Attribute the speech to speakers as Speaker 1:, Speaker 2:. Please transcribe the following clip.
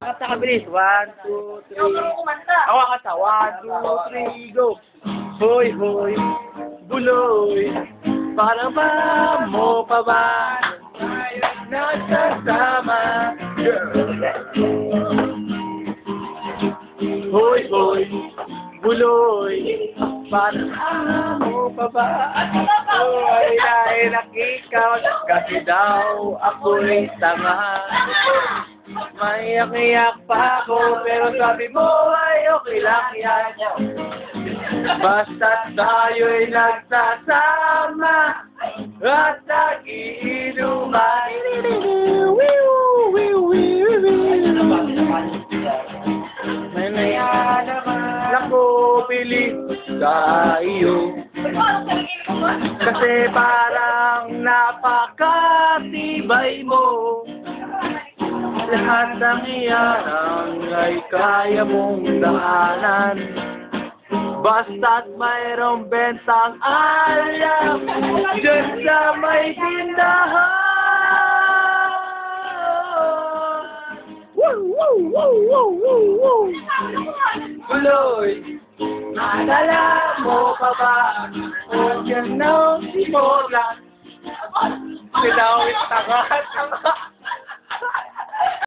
Speaker 1: Kata kabilis. 1, 2, 3. Ako kata. 1, 2, 3, go. Hoy, hoy, buloy. Para ba mo pa ba nagsasama? Hoy, hoy, buloy. Para ba mo pa ba? Ay, nainak ikaw kasi daw ako'y tanga. May iyak pa ako, pero sabi mo ay okay lang yan. Basta tayo'y nagsasama at nag-iinuman. May naman ako pilit sa iyo. Kasi parang napakatibay mo. Lahat ng iyan ay kaya mong daanan. Basta't mayroong bentang alam dyan sa may tindahan. Woo, woo, woo, woo, woo, woo. Buloy, naalala mo pa ba? O yan ang simola. Sinawit tanga.